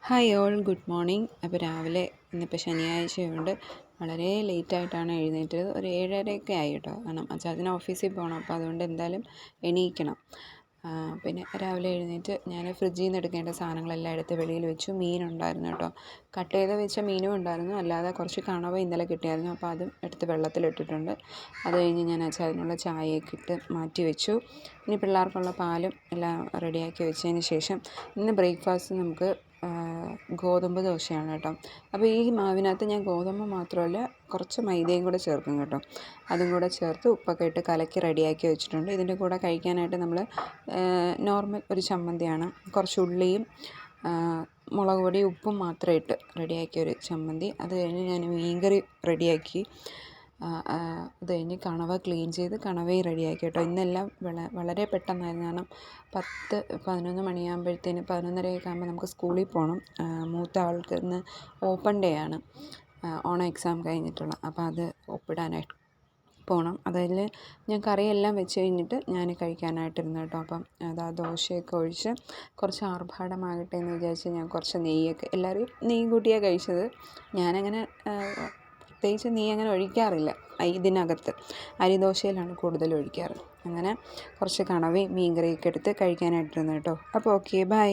Hi all, good morning. അപ്പോൾ രാവിലെ ഇന്നിപ്പോൾ ശനിയാഴ്ചയുണ്ട്. വളരെ ലേറ്റായിട്ടാണ് എഴുന്നേറ്റത്. ഒരു 7:30 ആയി കേട്ടോ. കാരണം അച്ചാച്ചന് ഓഫീസിൽ പോകണം, അപ്പോൾ അതുകൊണ്ട് എന്തായാലും എണീക്കണം. പിന്നെ രാവിലെ എഴുന്നേറ്റ് ഞാൻ ഫ്രിഡ്ജിൽ നിന്ന് എടുക്കേണ്ട സാധനങ്ങളെല്ലാം എടുത്ത് വെളിയിൽ വെച്ചു. മീനുണ്ടായിരുന്നു കേട്ടോ. കട്ട് ചെയ്ത് വെച്ച മീനും ഉണ്ടായിരുന്നു, അല്ലാതെ കുറച്ച് കണവ ഇന്നലെ കിട്ടിയായിരുന്നു, അപ്പോൾ അതും എടുത്ത് വെള്ളത്തിലിട്ടിട്ടുണ്ട്. അത് കഴിഞ്ഞ് ഞാൻ അച്ചാച്ചനുള്ള ചായയൊക്കെ ഇട്ട് മാറ്റി വെച്ചു. ഇനി പിള്ളേർക്കുള്ള പാലും എല്ലാം റെഡിയാക്കി വെച്ചതിന് ശേഷം ഇന്ന് ബ്രേക്ക്ഫാസ്റ്റ് നമുക്ക് ഗോതമ്പ് ദോശയാണ് കേട്ടോ. അപ്പോൾ ഈ മാവിനകത്ത് ഞാൻ ഗോതമ്പ് മാത്രമല്ല, കുറച്ച് മൈദയും കൂടെ ചേർക്കും കേട്ടോ. അതും കൂടെ ചേർത്ത് ഉപ്പൊക്കെ ഇട്ട് കലക്കി റെഡിയാക്കി വെച്ചിട്ടുണ്ട്. ഇതിൻ്റെ കൂടെ കഴിക്കാനായിട്ട് നമ്മൾ നോർമൽ ഒരു ചമ്മന്തിയാണ്. കുറച്ച് ഉള്ളിയും മുളക് പൊടി ഉപ്പും മാത്രം ഇട്ട് റെഡിയാക്കിയ ഒരു ചമ്മന്തി. അത് കഴിഞ്ഞ് ഞാൻ മീൻകറി റെഡിയാക്കി. അത് കഴിഞ്ഞ് കണവ ക്ലീൻ ചെയ്ത് കണവയും റെഡിയാക്കി കേട്ടോ. ഇന്നെല്ലാം വളരെ പെട്ടെന്നായിരുന്നു. കാരണം 10-11 മണിയാകുമ്പോഴത്തേന് 11:30 ആകുമ്പോൾ നമുക്ക് സ്കൂളിൽ പോകണം. മൂത്ത ആൾക്ക് ഇന്ന് ഓപ്പൺ ഡേ ആണ്, ഓണം എക്സാം കഴിഞ്ഞിട്ടുള്ള. അപ്പോൾ അത് ഒപ്പിടാനായിട്ട് പോകണം. അതിൽ ഞാൻ കറിയെല്ലാം വെച്ച് കഴിഞ്ഞിട്ട് ഞാൻ കഴിക്കാനായിട്ടിരുന്നു കേട്ടോ. അപ്പം അതാ ദോശയൊക്കെ ഒഴിച്ച് കുറച്ച് ആർഭാടമാകട്ടെ എന്ന് വിചാരിച്ച് ഞാൻ കുറച്ച് നെയ്യൊക്കെ, എല്ലാവരും നെയ്യ് കൂട്ടിയാണ് കഴിച്ചത്. ഞാനങ്ങനെ പ്രത്യേകിച്ച് നെയ്യ് അങ്ങനെ ഒഴിക്കാറില്ല ഇതിനകത്ത്. അരിദോശയിലാണ് കൂടുതൽ ഒഴിക്കാറ്. അങ്ങനെ കുറച്ച് കണവയും മീൻകറിയൊക്കെ എടുത്ത് കഴിക്കാനായിട്ടിരുന്നു കേട്ടോ. അപ്പോൾ ഓക്കെ, ബൈ.